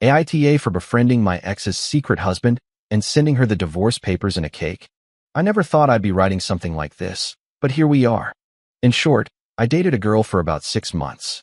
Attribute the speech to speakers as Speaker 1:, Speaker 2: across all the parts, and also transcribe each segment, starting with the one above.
Speaker 1: AITA for befriending my ex's secret husband and sending her the divorce papers in a cake. I never thought I'd be writing something like this, but here we are. In short, I dated a girl for about 6 months.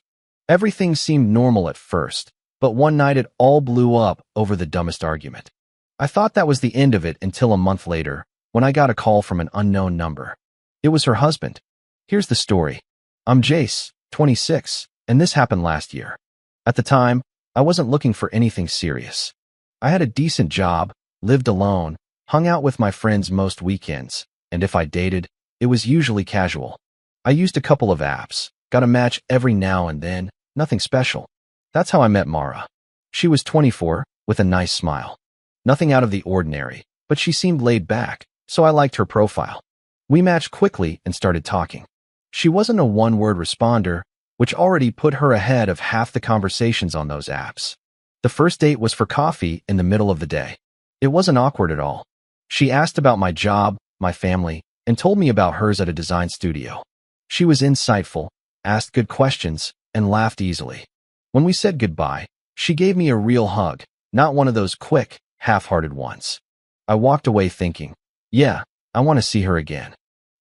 Speaker 1: Everything seemed normal at first, but one night it all blew up over the dumbest argument. I thought that was the end of it until a month later, when I got a call from an unknown number. It was her husband. Here's the story. I'm Jace, 26, and this happened last year. At the time, I wasn't looking for anything serious. I had a decent job, lived alone, hung out with my friends most weekends, and if I dated, it was usually casual. I used a couple of apps, got a match every now and then, nothing special. That's how I met Mara. She was 24, with a nice smile. Nothing out of the ordinary, but she seemed laid back, so I liked her profile. We matched quickly and started talking. She wasn't a one-word responder, which already put her ahead of half the conversations on those apps. The first date was for coffee in the middle of the day. It wasn't awkward at all. She asked about my job, my family, and told me about hers at a design studio. She was insightful, asked good questions, and laughed easily. When we said goodbye, she gave me a real hug, not one of those quick, half-hearted ones. I walked away thinking, yeah, I want to see her again.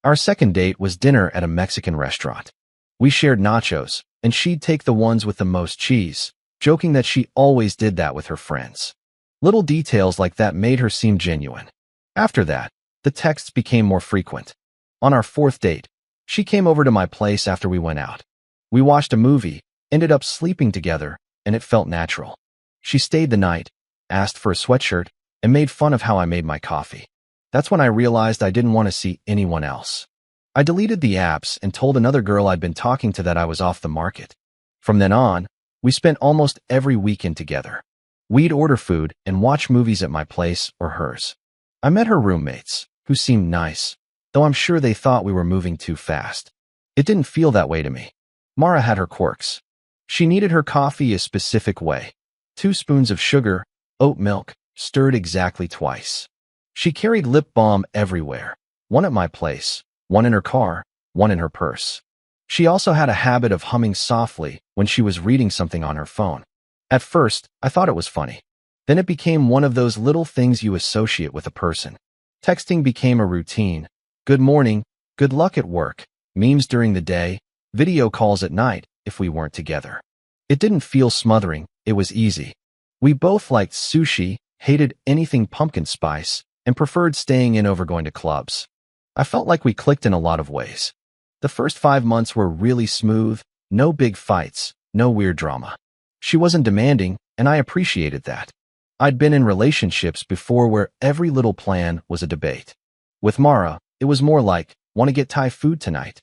Speaker 1: Our second date was dinner at a Mexican restaurant. We shared nachos, and she'd take the ones with the most cheese, joking that she always did that with her friends. Little details like that made her seem genuine. After that, the texts became more frequent. On our fourth date, she came over to my place after we went out. We watched a movie, ended up sleeping together, and it felt natural. She stayed the night, asked for a sweatshirt, and made fun of how I made my coffee. That's when I realized I didn't want to see anyone else. I deleted the apps and told another girl I'd been talking to that I was off the market. From then on, we spent almost every weekend together. We'd order food and watch movies at my place or hers. I met her roommates, who seemed nice, though I'm sure they thought we were moving too fast. It didn't feel that way to me. Mara had her quirks. She needed her coffee a specific way. 2 spoons of sugar, oat milk, stirred exactly twice. She carried lip balm everywhere, one at my place, one in her car, one in her purse. She also had a habit of humming softly when she was reading something on her phone. At first, I thought it was funny. Then it became one of those little things you associate with a person. Texting became a routine. Good morning, good luck at work, memes during the day, video calls at night if we weren't together. It didn't feel smothering, it was easy. We both liked sushi, hated anything pumpkin spice, and preferred staying in over going to clubs. I felt like we clicked in a lot of ways. The first 5 months were really smooth, no big fights, no weird drama. She wasn't demanding, and I appreciated that. I'd been in relationships before where every little plan was a debate. With Mara, it was more like, want to get Thai food tonight?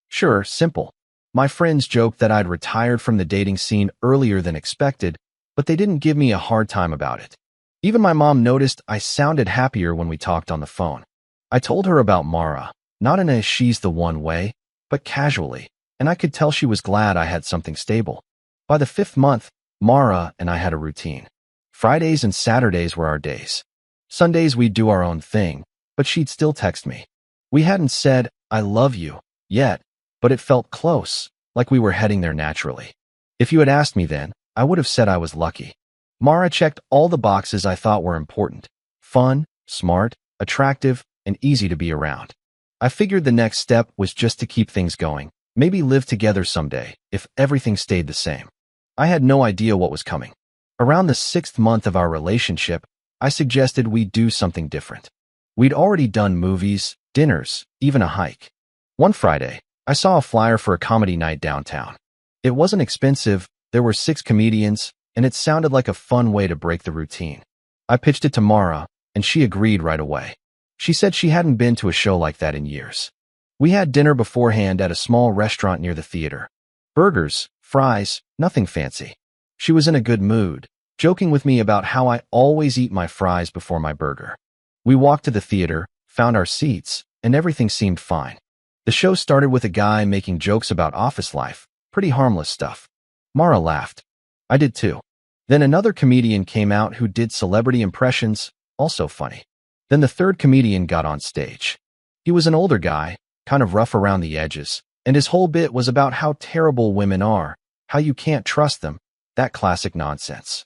Speaker 1: Sure, simple. My friends joked that I'd retired from the dating scene earlier than expected, but they didn't give me a hard time about it. Even my mom noticed I sounded happier when we talked on the phone. I told her about Mara, not in a she's the one way, but casually, and I could tell she was glad I had something stable. By the 5th month, Mara and I had a routine. Fridays and Saturdays were our days. Sundays we'd do our own thing, but she'd still text me. We hadn't said, I love you, yet, but it felt close, like we were heading there naturally. If you had asked me then, I would have said I was lucky. Mara checked all the boxes I thought were important. Fun, smart, attractive, and easy to be around. I figured the next step was just to keep things going, maybe live together someday, if everything stayed the same. I had no idea what was coming. Around the 6th month of our relationship, I suggested we do something different. We'd already done movies, dinners, even a hike. One Friday, I saw a flyer for a comedy night downtown. It wasn't expensive, there were 6 comedians, and it sounded like a fun way to break the routine. I pitched it to Mara, and she agreed right away. She said she hadn't been to a show like that in years. We had dinner beforehand at a small restaurant near the theater. Burgers, fries, nothing fancy. She was in a good mood, joking with me about how I always eat my fries before my burger. We walked to the theater, found our seats, and everything seemed fine. The show started with a guy making jokes about office life, pretty harmless stuff. Mara laughed. I did too. Then another comedian came out who did celebrity impressions, also funny. Then the third comedian got on stage. He was an older guy, kind of rough around the edges, and his whole bit was about how terrible women are, how you can't trust them, that classic nonsense.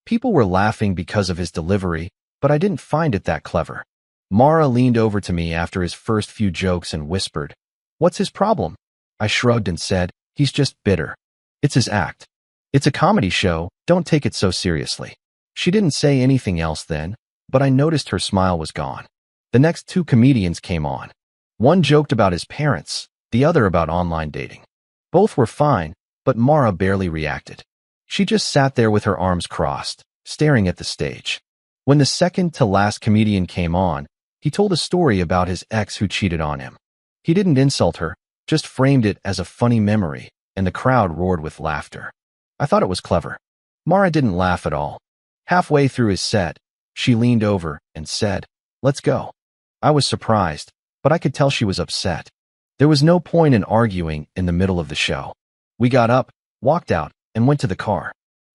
Speaker 1: People were laughing because of his delivery, but I didn't find it that clever. Mara leaned over to me after his first few jokes and whispered, "What's his problem?" I shrugged and said, "He's just bitter. It's his act. It's a comedy show, don't take it so seriously." She didn't say anything else then, but I noticed her smile was gone. The next two comedians came on. One joked about his parents, the other about online dating. Both were fine, but Mara barely reacted. She just sat there with her arms crossed, staring at the stage. When the second-to-last comedian came on, he told a story about his ex who cheated on him. He didn't insult her, just framed it as a funny memory, and the crowd roared with laughter. I thought it was clever. Mara didn't laugh at all. Halfway through his set, she leaned over and said, "Let's go." I was surprised, but I could tell she was upset. There was no point in arguing in the middle of the show. We got up, walked out, and went to the car.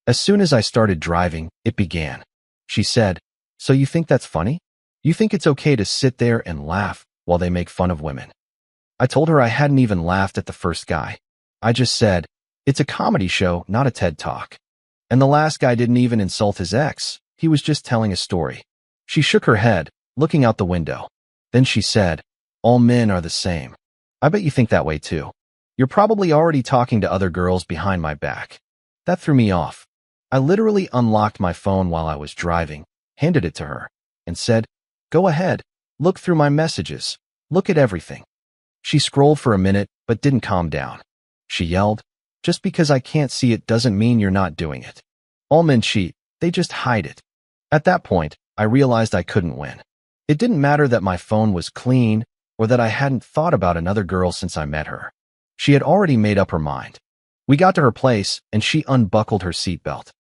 Speaker 1: As soon as I started driving, it began. She said, "So you think that's funny? You think it's okay to sit there and laugh while they make fun of women?" I told her I hadn't even laughed at the first guy. I just said, "It's a comedy show, not a TED Talk." And the last guy didn't even insult his ex. He was just telling a story. She shook her head, looking out the window. Then she said, "All men are the same. I bet you think that way too. You're probably already talking to other girls behind my back." That threw me off. I literally unlocked my phone while I was driving, handed it to her, and said, "Go ahead, look through my messages, look at everything." She scrolled for a minute, but didn't calm down. She yelled, "Just because I can't see it doesn't mean you're not doing it. All men cheat, they just hide it." At that point, I realized I couldn't win. It didn't matter that my phone was clean or that I hadn't thought about another girl since I met her. She had already made up her mind. We got to her place, and she unbuckled her seatbelt.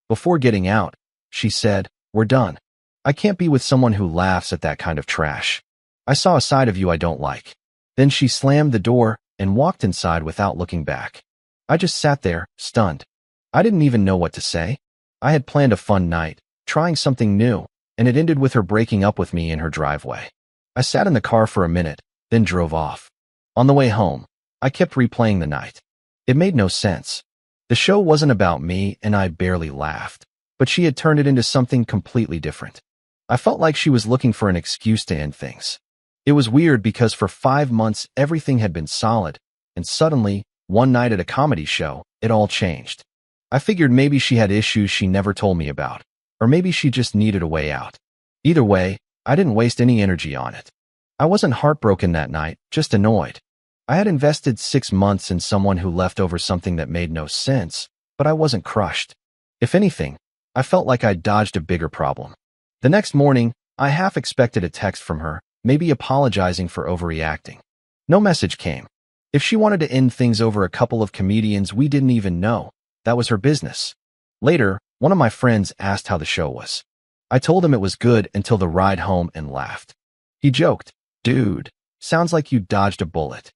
Speaker 1: Before getting out, she said, "We're done. I can't be with someone who laughs at that kind of trash. I saw a side of you I don't like." Then she slammed the door and walked inside without looking back. I just sat there, stunned. I didn't even know what to say. I had planned a fun night, trying something new, and it ended with her breaking up with me in her driveway. I sat in the car for a minute, then drove off. On the way home, I kept replaying the night. It made no sense. The show wasn't about me, and I barely laughed, but she had turned it into something completely different. I felt like she was looking for an excuse to end things. It was weird because for 5 months everything had been solid, and suddenly, one night at a comedy show, it all changed. I figured maybe she had issues she never told me about, or maybe she just needed a way out. Either way, I didn't waste any energy on it. I wasn't heartbroken that night, just annoyed. I had invested 6 months in someone who left over something that made no sense, but I wasn't crushed. If anything, I felt like I'd dodged a bigger problem. The next morning, I half expected a text from her, maybe apologizing for overreacting. No message came. If she wanted to end things over a couple of comedians we didn't even know, that was her business. Later, one of my friends asked how the show was. I told him it was good until the ride home and laughed. He joked, "Dude, sounds like you dodged a bullet."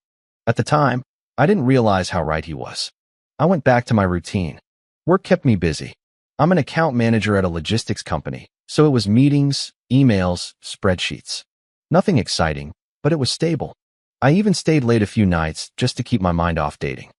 Speaker 1: At the time, I didn't realize how right he was. I went back to my routine. Work kept me busy. I'm an account manager at a logistics company, so it was meetings, emails, spreadsheets. Nothing exciting, but it was stable. I even stayed late a few nights just to keep my mind off dating.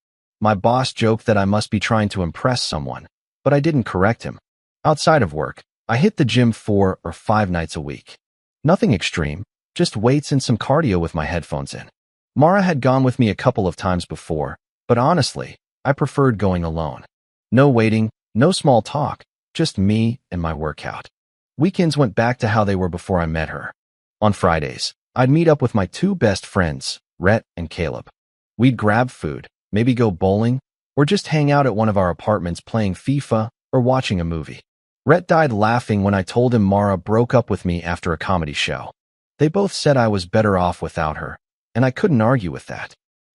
Speaker 1: My boss joked that I must be trying to impress someone, but I didn't correct him. Outside of work, I hit the gym 4 or 5 nights a week. Nothing extreme, just weights and some cardio with my headphones in. Mara had gone with me a couple of times before, but honestly, I preferred going alone. No waiting, no small talk, just me and my workout. Weekends went back to how they were before I met her. On Fridays, I'd meet up with my 2 best friends, Rhett and Caleb. We'd grab food, maybe go bowling, or just hang out at one of our apartments playing FIFA or watching a movie. Rhett died laughing when I told him Mara broke up with me after a comedy show. They both said I was better off without her, and I couldn't argue with that.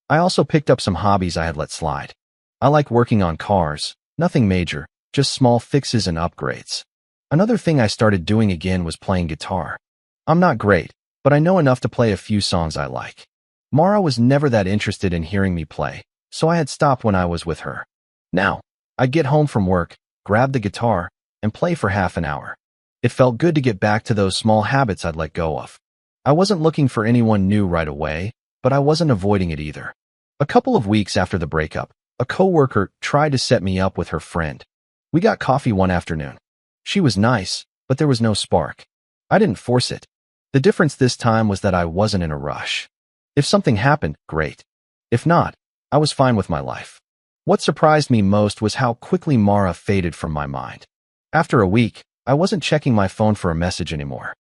Speaker 1: I also picked up some hobbies I had let slide. I like working on cars, nothing major, just small fixes and upgrades. Another thing I started doing again was playing guitar. I'm not great, but I know enough to play a few songs I like. Mara was never that interested in hearing me play, so I had stopped when I was with her. Now, I'd get home from work, grab the guitar, and play for half an hour. It felt good to get back to those small habits I'd let go of. I wasn't looking for anyone new right away, but I wasn't avoiding it either. A couple of weeks after the breakup, a coworker tried to set me up with her friend. We got coffee one afternoon. She was nice, but there was no spark. I didn't force it. The difference this time was that I wasn't in a rush. If something happened, great. If not, I was fine with my life. What surprised me most was how quickly Mara faded from my mind. After a week, I wasn't checking my phone for a message anymore.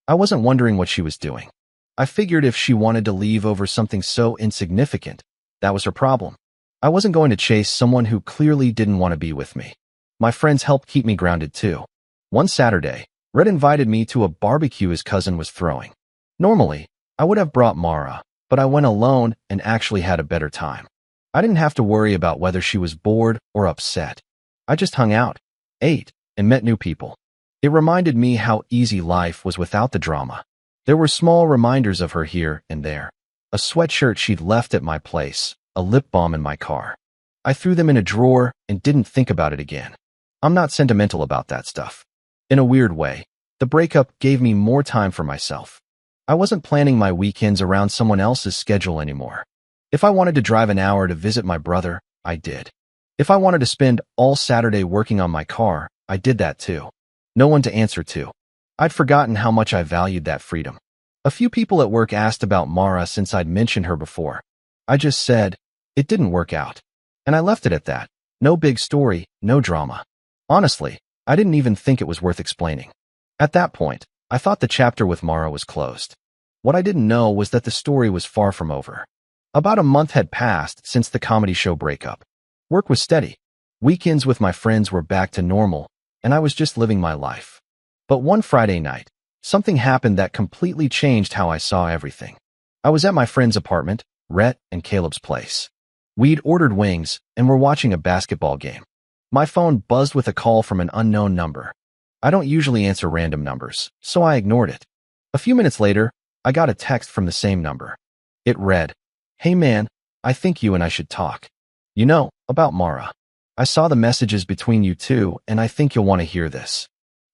Speaker 1: I wasn't wondering what she was doing. I figured if she wanted to leave over something so insignificant, that was her problem. I wasn't going to chase someone who clearly didn't want to be with me. My friends helped keep me grounded too. One Saturday, Red invited me to a barbecue his cousin was throwing. Normally, I would have brought Mara, but I went alone and actually had a better time. I didn't have to worry about whether she was bored or upset. I just hung out, ate, and met new people. It reminded me how easy life was without the drama. There were small reminders of her here and there. A sweatshirt she'd left at my place, a lip balm in my car. I threw them in a drawer and didn't think about it again. I'm not sentimental about that stuff. In a weird way, the breakup gave me more time for myself. I wasn't planning my weekends around someone else's schedule anymore. If I wanted to drive an hour to visit my brother, I did. If I wanted to spend all Saturday working on my car, I did that too. No one to answer to. I'd forgotten how much I valued that freedom. A few people at work asked about Mara since I'd mentioned her before. I just said, it didn't work out. And I left it at that. No big story, no drama. Honestly, I didn't even think it was worth explaining. At that point, I thought the chapter with Mara was closed. What I didn't know was that the story was far from over. About a month had passed since the comedy show breakup. Work was steady. Weekends with my friends were back to normal, and I was just living my life. But one Friday night, something happened that completely changed how I saw everything. I was at my friend's apartment, Rhett and Caleb's place. We'd ordered wings and were watching a basketball game. My phone buzzed with a call from an unknown number. I don't usually answer random numbers, so I ignored it. A few minutes later, I got a text from the same number. It read, "Hey man, I think you and I should talk. You know, about Mara. I saw the messages between you two, and I think you'll want to hear this."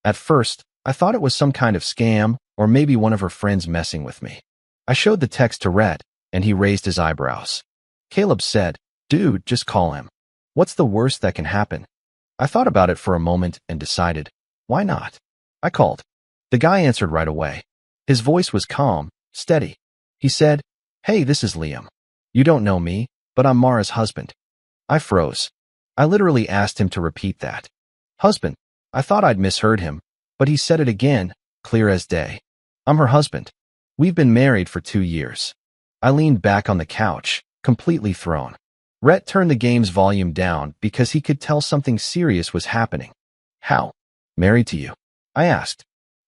Speaker 1: At first, I thought it was some kind of scam, or maybe one of her friends messing with me. I showed the text to Rhett, and he raised his eyebrows. Caleb said, "Dude, just call him. What's the worst that can happen?" I thought about it for a moment and decided, why not? I called. The guy answered right away. His voice was calm, steady. He said, "Hey, this is Liam. You don't know me, but I'm Mara's husband." I froze. I literally asked him to repeat that. Husband. I thought I'd misheard him, but he said it again, clear as day. I'm her husband. We've been married for 2 years. I leaned back on the couch, completely thrown. Rhett turned the game's volume down because he could tell something serious was happening. How? Married to you? I asked.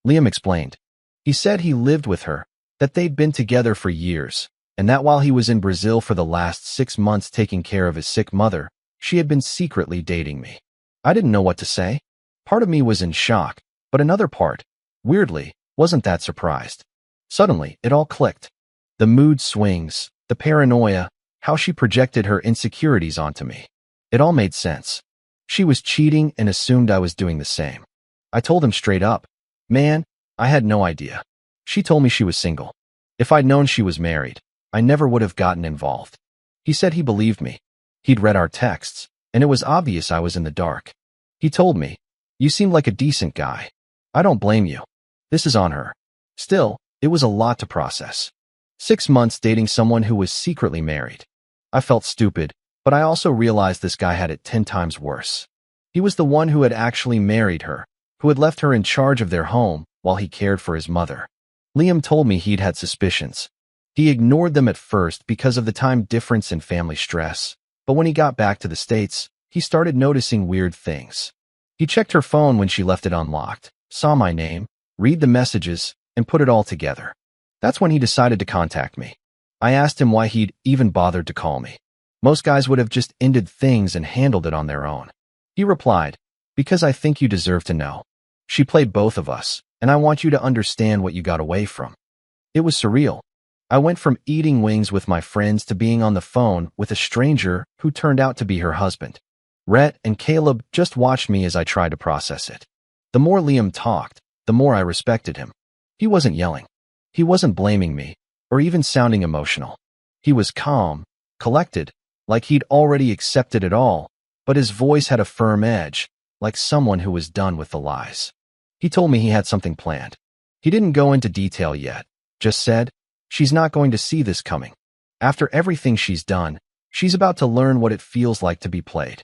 Speaker 1: Liam explained. He said he lived with her, that they'd been together for years, and that while he was in Brazil for the last 6 months taking care of his sick mother, she had been secretly dating me. I didn't know what to say. Part of me was in shock, but another part, weirdly, wasn't that surprised. Suddenly, it all clicked. The mood swings, the paranoia, how she projected her insecurities onto me. It all made sense. She was cheating and assumed I was doing the same. I told him straight up, "Man, I had no idea." She told me she was single. If I'd known she was married, I never would have gotten involved. He said he believed me. He'd read our texts, and it was obvious I was in the dark. He told me, "You seem like a decent guy. I don't blame you. This is on her." Still, it was a lot to process. 6 months dating someone who was secretly married. I felt stupid, but I also realized this guy had it 10 times worse. He was the one who had actually married her, who had left her in charge of their home while he cared for his mother. Liam told me he'd had suspicions. He ignored them at first because of the time difference and family stress, but when he got back to the States, he started noticing weird things. He checked her phone when she left it unlocked, saw my name, read the messages, and put it all together. That's when he decided to contact me. I asked him why he'd even bothered to call me. Most guys would have just ended things and handled it on their own. He replied, "Because I think you deserve to know. She played both of us, and I want you to understand what you got away from." It was surreal. I went from eating wings with my friends to being on the phone with a stranger who turned out to be her husband. Rhett and Caleb just watched me as I tried to process it. The more Liam talked, the more I respected him. He wasn't yelling. He wasn't blaming me, or even sounding emotional. He was calm, collected, like he'd already accepted it all, but his voice had a firm edge, like someone who was done with the lies. He told me he had something planned. He didn't go into detail yet, just said, "She's not going to see this coming. After everything she's done, she's about to learn what it feels like to be played."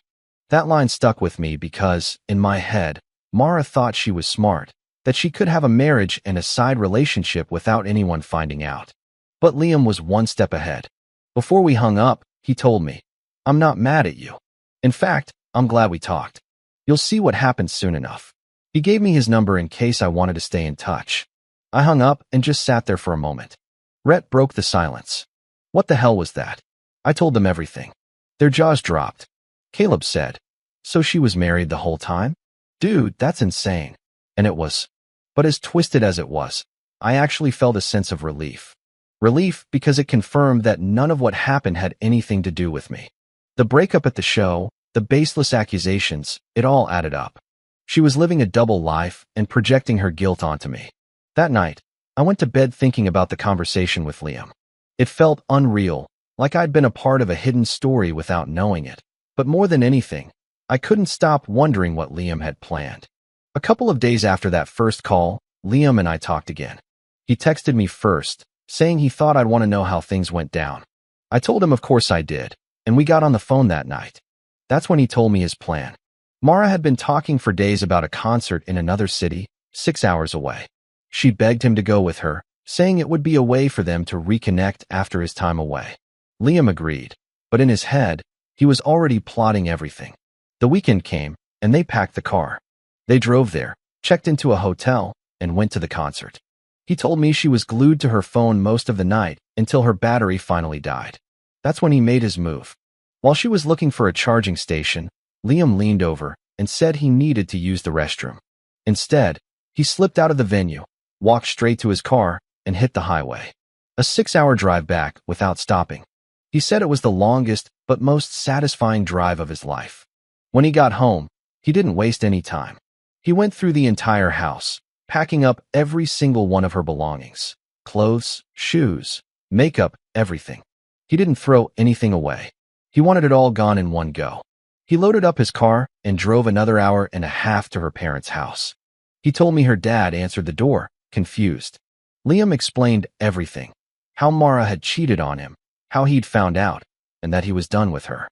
Speaker 1: That line stuck with me because, in my head, Mara thought she was smart, that she could have a marriage and a side relationship without anyone finding out. But Liam was one step ahead. Before we hung up, he told me, "I'm not mad at you. In fact, I'm glad we talked. You'll see what happens soon enough." He gave me his number in case I wanted to stay in touch. I hung up and just sat there for a moment. Rhett broke the silence. "What the hell was that?" I told them everything. Their jaws dropped. Caleb said, "So she was married the whole time? Dude, that's insane." And it was. But as twisted as it was, I actually felt a sense of relief. Relief because it confirmed that none of what happened had anything to do with me. The breakup at the show, the baseless accusations, it all added up. She was living a double life and projecting her guilt onto me. That night, I went to bed thinking about the conversation with Liam. It felt unreal, like I'd been a part of a hidden story without knowing it. But more than anything, I couldn't stop wondering what Liam had planned. A couple of days after that first call, Liam and I talked again. He texted me first, saying he thought I'd want to know how things went down. I told him of course I did, and we got on the phone that night. That's when he told me his plan. Mara had been talking for days about a concert in another city, 6 hours away. She begged him to go with her, saying it would be a way for them to reconnect after his time away. Liam agreed, but in his head, he was already plotting everything. The weekend came, and they packed the car. They drove there, checked into a hotel, and went to the concert. He told me she was glued to her phone most of the night until her battery finally died. That's when he made his move. While she was looking for a charging station, Liam leaned over and said he needed to use the restroom. Instead, he slipped out of the venue, walked straight to his car, and hit the highway. A 6-hour drive back without stopping. He said it was the longest but most satisfying drive of his life. When he got home, he didn't waste any time. He went through the entire house, packing up every single one of her belongings. Clothes, shoes, makeup, everything. He didn't throw anything away. He wanted it all gone in one go. He loaded up his car and drove another hour and a half to her parents' house. He told me her dad answered the door, confused. Liam explained everything. How Mara had cheated on him, how he'd found out, and that he was done with her.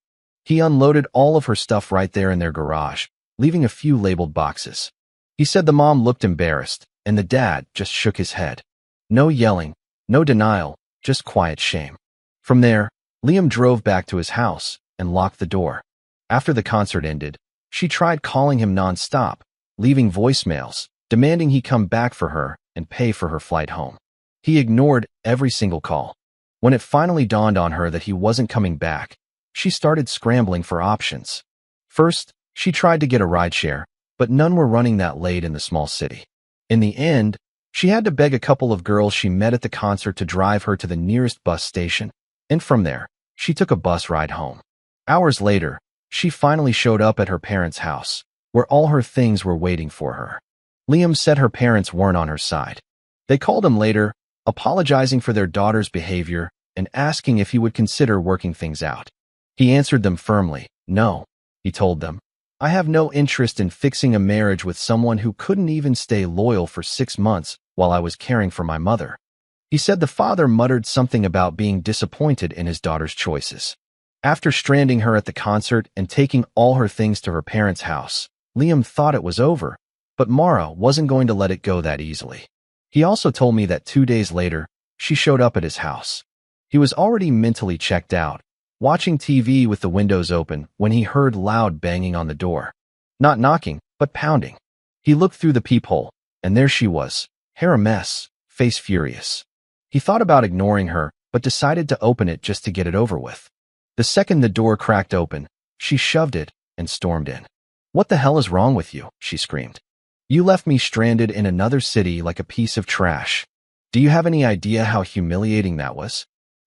Speaker 1: He unloaded all of her stuff right there in their garage, leaving a few labeled boxes. He said the mom looked embarrassed, and the dad just shook his head. No yelling, no denial, just quiet shame. From there, Liam drove back to his house and locked the door. After the concert ended, she tried calling him nonstop, leaving voicemails, demanding he come back for her and pay for her flight home. He ignored every single call. When it finally dawned on her that he wasn't coming back, she started scrambling for options. First, she tried to get a rideshare, but none were running that late in the small city. In the end, she had to beg a couple of girls she met at the concert to drive her to the nearest bus station, and from there, she took a bus ride home. Hours later, she finally showed up at her parents' house, where all her things were waiting for her. Liam said her parents weren't on her side. They called him later, apologizing for their daughter's behavior and asking if he would consider working things out. He answered them firmly. "No," he told them. "I have no interest in fixing a marriage with someone who couldn't even stay loyal for 6 months while I was caring for my mother." He said the father muttered something about being disappointed in his daughter's choices. After stranding her at the concert and taking all her things to her parents' house, Liam thought it was over, but Mara wasn't going to let it go that easily. He also told me that 2 days later, she showed up at his house. He was already mentally checked out, watching TV with the windows open when he heard loud banging on the door. Not knocking, but pounding. He looked through the peephole, and there she was, hair a mess, face furious. He thought about ignoring her, but decided to open it just to get it over with. The second the door cracked open, she shoved it and stormed in. "What the hell is wrong with you?" she screamed. "You left me stranded in another city like a piece of trash. Do you have any idea how humiliating that was?"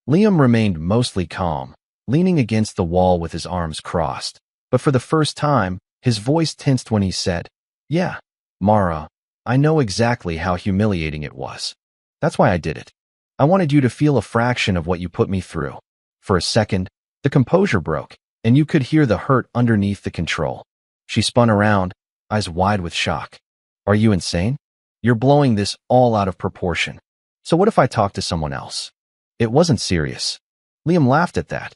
Speaker 1: Liam remained mostly calm, leaning against the wall with his arms crossed. But for the first time, his voice tensed when he said, "Yeah, Mara, I know exactly how humiliating it was. That's why I did it. I wanted you to feel a fraction of what you put me through." For a second, the composure broke, and you could hear the hurt underneath the control. She spun around, eyes wide with shock. "Are you insane?" You're blowing this all out of proportion. So what if I talk to someone else? It wasn't serious. Liam laughed at that.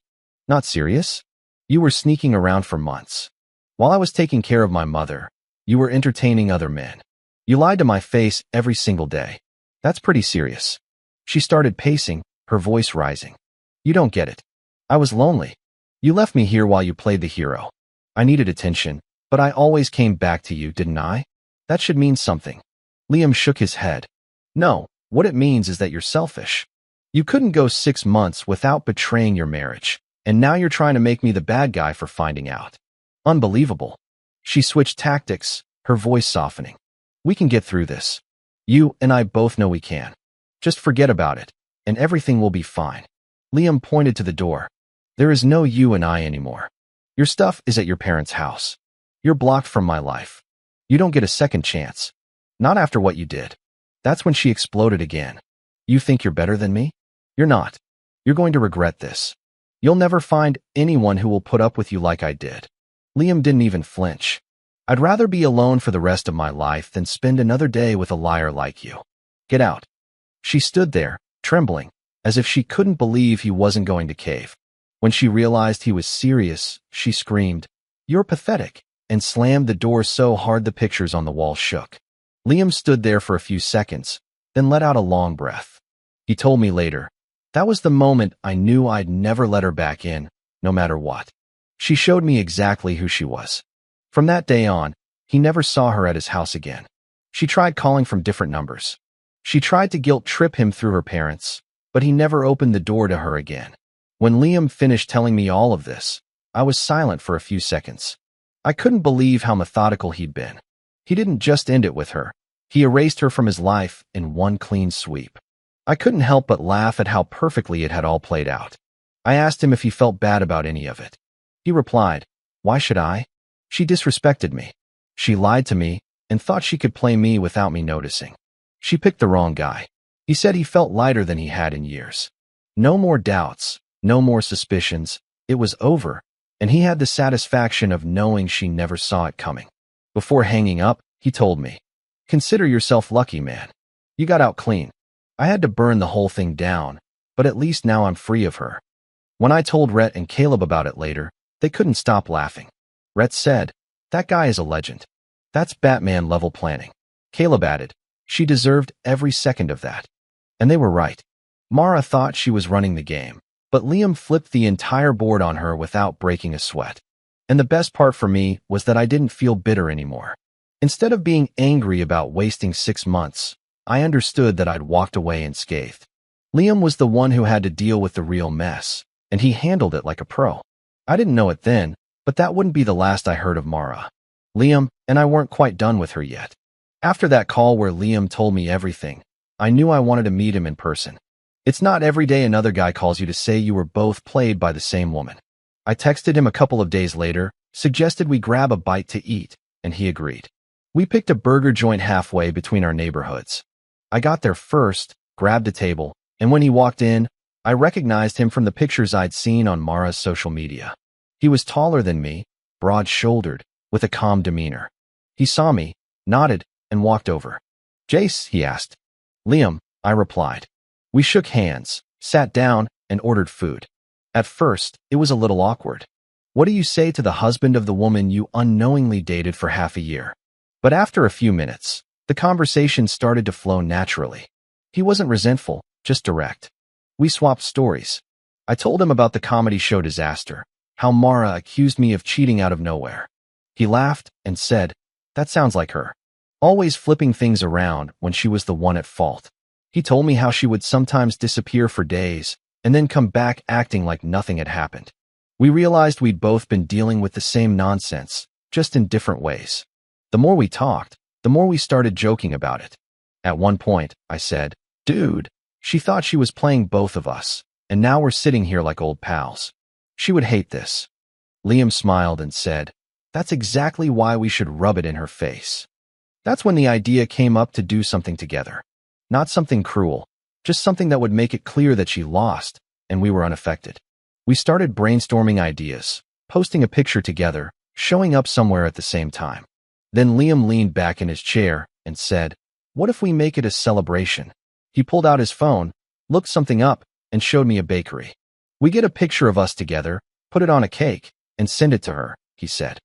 Speaker 1: Not serious? You were sneaking around for months. While I was taking care of my mother, you were entertaining other men. You lied to my face every single day. That's pretty serious. She started pacing, her voice rising. You don't get it. I was lonely. You left me here while you played the hero. I needed attention, but I always came back to you, didn't I? That should mean something. Liam shook his head. No, what it means is that you're selfish. You couldn't go 6 months without betraying your marriage, and now you're trying to make me the bad guy for finding out. Unbelievable. She switched tactics, her voice softening. We can get through this. You and I both know we can. Just forget about it, and everything will be fine. Liam pointed to the door. There is no you and I anymore. Your stuff is at your parents' house. You're blocked from my life. You don't get a second chance. Not after what you did. That's when she exploded again. You think you're better than me? You're not. You're going to regret this. You'll never find anyone who will put up with you like I did. Liam didn't even flinch. I'd rather be alone for the rest of my life than spend another day with a liar like you. Get out. She stood there, trembling, as if she couldn't believe he wasn't going to cave. When she realized he was serious, she screamed, "You're pathetic," and slammed the door so hard the pictures on the wall shook. Liam stood there for a few seconds, then let out a long breath. He told me later, that was the moment I knew I'd never let her back in, no matter what. She showed me exactly who she was. From that day on, he never saw her at his house again. She tried calling from different numbers. She tried to guilt-trip him through her parents, but he never opened the door to her again. When Liam finished telling me all of this, I was silent for a few seconds. I couldn't believe how methodical he'd been. He didn't just end it with her. He erased her from his life in one clean sweep. I couldn't help but laugh at how perfectly it had all played out. I asked him if he felt bad about any of it. He replied, "Why should I? She disrespected me. She lied to me and thought she could play me without me noticing. She picked the wrong guy." He said he felt lighter than he had in years. No more doubts, no more suspicions. It was over, and he had the satisfaction of knowing she never saw it coming. Before hanging up, he told me, "Consider yourself lucky, man. You got out clean. I had to burn the whole thing down, but at least now I'm free of her." When I told Rhett and Caleb about it later, they couldn't stop laughing. Rhett said, "That guy is a legend. That's Batman-level planning." Caleb added, "She deserved every second of that." And they were right. Mara thought she was running the game, but Liam flipped the entire board on her without breaking a sweat. And the best part for me was that I didn't feel bitter anymore. Instead of being angry about wasting 6 months, I understood that I'd walked away unscathed. Liam was the one who had to deal with the real mess, and he handled it like a pro. I didn't know it then, but that wouldn't be the last I heard of Mara. Liam and I weren't quite done with her yet. After that call where Liam told me everything, I knew I wanted to meet him in person. It's not every day another guy calls you to say you were both played by the same woman. I texted him a couple of days later, suggested we grab a bite to eat, and he agreed. We picked a burger joint halfway between our neighborhoods. I got there first, grabbed a table, and when he walked in, I recognized him from the pictures I'd seen on Mara's social media. He was taller than me, broad-shouldered, with a calm demeanor. He saw me, nodded, and walked over. "Jace?" he asked. "Liam," I replied. We shook hands, sat down, and ordered food. At first, it was a little awkward. What do you say to the husband of the woman you unknowingly dated for half a year? But after a few minutes, the conversation started to flow naturally. He wasn't resentful, just direct. We swapped stories. I told him about the comedy show Disaster, how Mara accused me of cheating out of nowhere. He laughed and said, "That sounds like her. Always flipping things around when she was the one at fault." He told me how she would sometimes disappear for days and then come back acting like nothing had happened. We realized we'd both been dealing with the same nonsense, just in different ways. The more we talked, the more we started joking about it. At one point, I said, "Dude, she thought she was playing both of us, and now we're sitting here like old pals. She would hate this." Liam smiled and said, "That's exactly why we should rub it in her face." That's when the idea came up to do something together. Not something cruel, just something that would make it clear that she lost, and we were unaffected. We started brainstorming ideas, posting a picture together, showing up somewhere at the same time. Then Liam leaned back in his chair and said, What if we make it a celebration? He pulled out his phone, looked something up, and showed me a bakery. We get a picture of us together, put it on a cake, and send it to her, he said.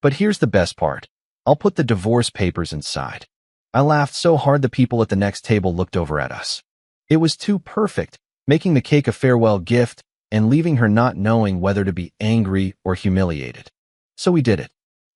Speaker 1: But here's the best part. I'll put the divorce papers inside. I laughed so hard the people at the next table looked over at us. It was too perfect, making the cake a farewell gift and leaving her not knowing whether to be angry or humiliated. So we did it.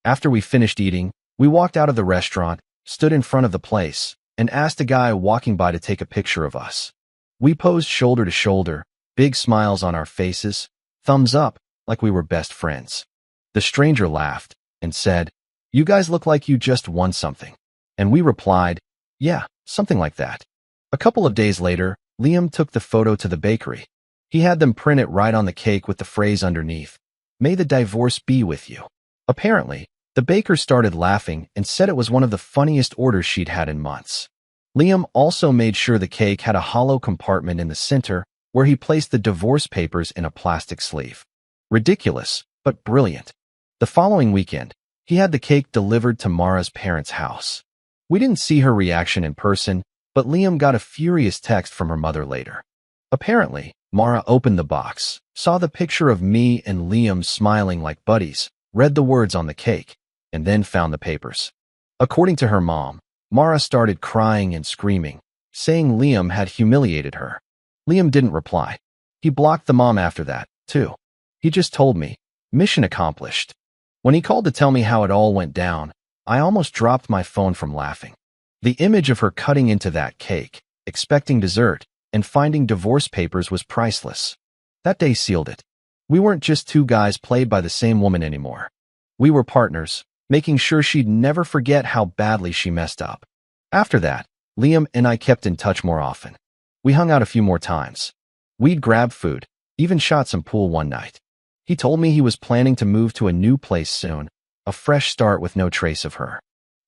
Speaker 1: After we finished eating, we walked out of the restaurant, stood in front of the place, and asked a guy walking by to take a picture of us. We posed shoulder to shoulder, big smiles on our faces, thumbs up, like we were best friends. The stranger laughed and said, "You guys look like you just won something." And we replied, "Yeah, something like that." A couple of days later, Liam took the photo to the bakery. He had them print it right on the cake with the phrase underneath, "May the divorce be with you." Apparently, the baker started laughing and said it was one of the funniest orders she'd had in months. Liam also made sure the cake had a hollow compartment in the center where he placed the divorce papers in a plastic sleeve. Ridiculous, but brilliant. The following weekend, he had the cake delivered to Mara's parents' house. We didn't see her reaction in person, but Liam got a furious text from her mother later. Apparently, Mara opened the box, saw the picture of me and Liam smiling like buddies, read the words on the cake, and then found the papers. According to her mom, Mara started crying and screaming, saying Liam had humiliated her. Liam didn't reply. He blocked the mom after that, too. He just told me, "Mission accomplished." When he called to tell me how it all went down, I almost dropped my phone from laughing. The image of her cutting into that cake, expecting dessert, and finding divorce papers was priceless. That day sealed it. We weren't just two guys played by the same woman anymore. We were partners, making sure she'd never forget how badly she messed up. After that, Liam and I kept in touch more often. We hung out a few more times. We'd grab food, even shot some pool one night. He told me he was planning to move to a new place soon, a fresh start with no trace of her.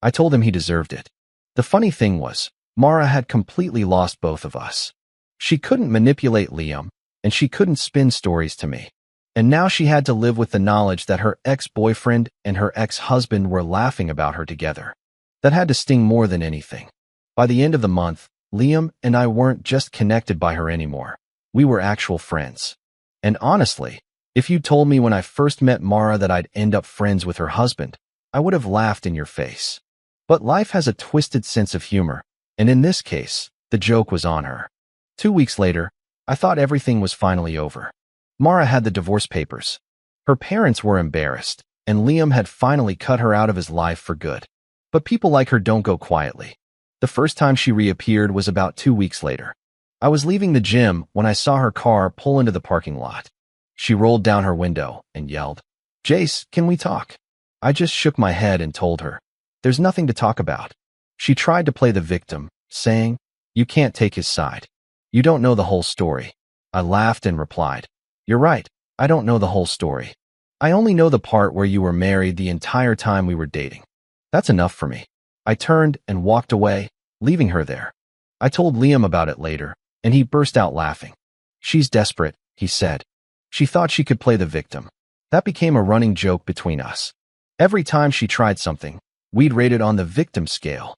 Speaker 1: I told him he deserved it. The funny thing was, Mara had completely lost both of us. She couldn't manipulate Liam, and she couldn't spin stories to me. And now she had to live with the knowledge that her ex-boyfriend and her ex-husband were laughing about her together. That had to sting more than anything. By the end of the month, Liam and I weren't just connected by her anymore. We were actual friends. And honestly, if you told me when I first met Mara that I'd end up friends with her husband, I would have laughed in your face. But life has a twisted sense of humor, and in this case, the joke was on her. 2 weeks later, I thought everything was finally over. Mara had the divorce papers. Her parents were embarrassed, and Liam had finally cut her out of his life for good. But people like her don't go quietly. The first time she reappeared was about 2 weeks later. I was leaving the gym when I saw her car pull into the parking lot. She rolled down her window and yelled, "Jace, can we talk?" I just shook my head and told her, "There's nothing to talk about." She tried to play the victim, saying, "You can't take his side. You don't know the whole story." I laughed and replied, "You're right, I don't know the whole story. I only know the part where you were married the entire time we were dating. That's enough for me." I turned and walked away, leaving her there. I told Liam about it later, and he burst out laughing. "She's desperate," he said. "She thought she could play the victim." That became a running joke between us. Every time she tried something, we'd rate it on the victim scale.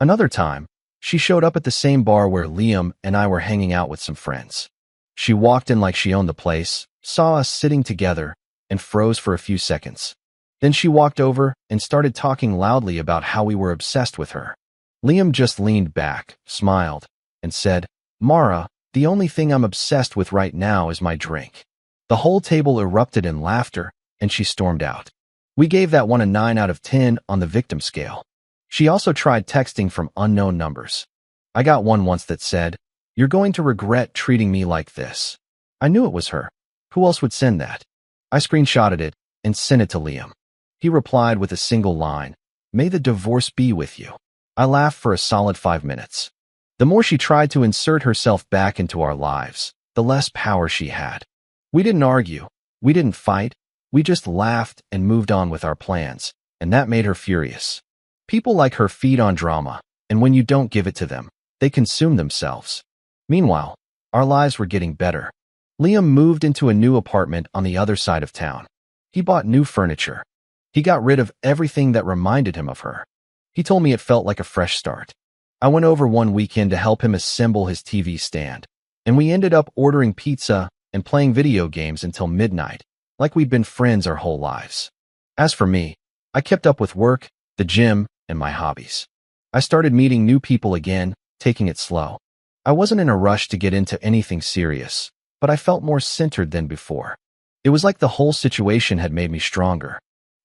Speaker 1: Another time, she showed up at the same bar where Liam and I were hanging out with some friends. She walked in like she owned the place, saw us sitting together, and froze for a few seconds. Then she walked over and started talking loudly about how we were obsessed with her. Liam just leaned back, smiled, and said, "Mara, the only thing I'm obsessed with right now is my drink." The whole table erupted in laughter, and she stormed out. We gave that one a 9 out of 10 on the victim scale. She also tried texting from unknown numbers. I got one once that said, "You're going to regret treating me like this." I knew it was her. Who else would send that? I screenshotted it and sent it to Liam. He replied with a single line, "May the divorce be with you." I laughed for a solid 5 minutes. The more she tried to insert herself back into our lives, the less power she had. We didn't argue. We didn't fight. We just laughed and moved on with our plans, and that made her furious. People like her feed on drama, and when you don't give it to them, they consume themselves. Meanwhile, our lives were getting better. Liam moved into a new apartment on the other side of town. He bought new furniture. He got rid of everything that reminded him of her. He told me it felt like a fresh start. I went over one weekend to help him assemble his TV stand, and we ended up ordering pizza and playing video games until midnight, like we'd been friends our whole lives. As for me, I kept up with work, the gym, and my hobbies. I started meeting new people again, taking it slow. I wasn't in a rush to get into anything serious, but I felt more centered than before. It was like the whole situation had made me stronger.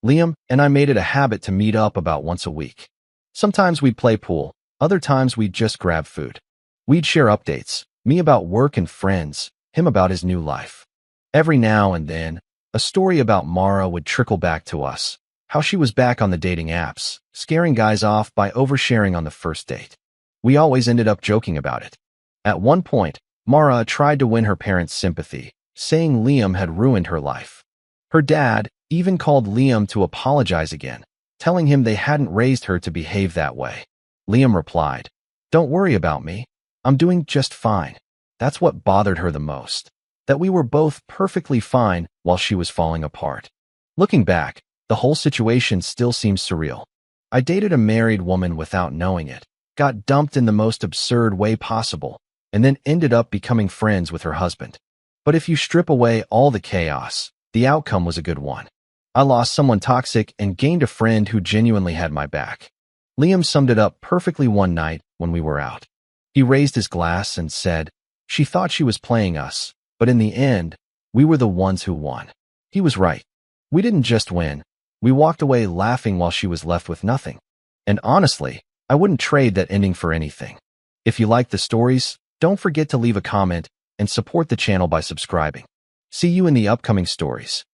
Speaker 1: Liam and I made it a habit to meet up about once a week. Sometimes we'd play pool, other times we'd just grab food. We'd share updates, me about work and friends, him about his new life. Every now and then, a story about Mara would trickle back to us, how she was back on the dating apps, scaring guys off by oversharing on the first date. We always ended up joking about it. At one point, Mara tried to win her parents' sympathy, saying Liam had ruined her life. Her dad even called Liam to apologize again, telling him they hadn't raised her to behave that way. Liam replied, "Don't worry about me. I'm doing just fine." That's what bothered her the most, that we were both perfectly fine while she was falling apart. Looking back, the whole situation still seems surreal. I dated a married woman without knowing it, got dumped in the most absurd way possible, and then ended up becoming friends with her husband. But if you strip away all the chaos, the outcome was a good one. I lost someone toxic and gained a friend who genuinely had my back. Liam summed it up perfectly one night when we were out. He raised his glass and said, "She thought she was playing us, but in the end, we were the ones who won." He was right. We didn't just win. We walked away laughing while she was left with nothing. And honestly, I wouldn't trade that ending for anything. If you like the stories, don't forget to leave a comment and support the channel by subscribing. See you in the upcoming stories.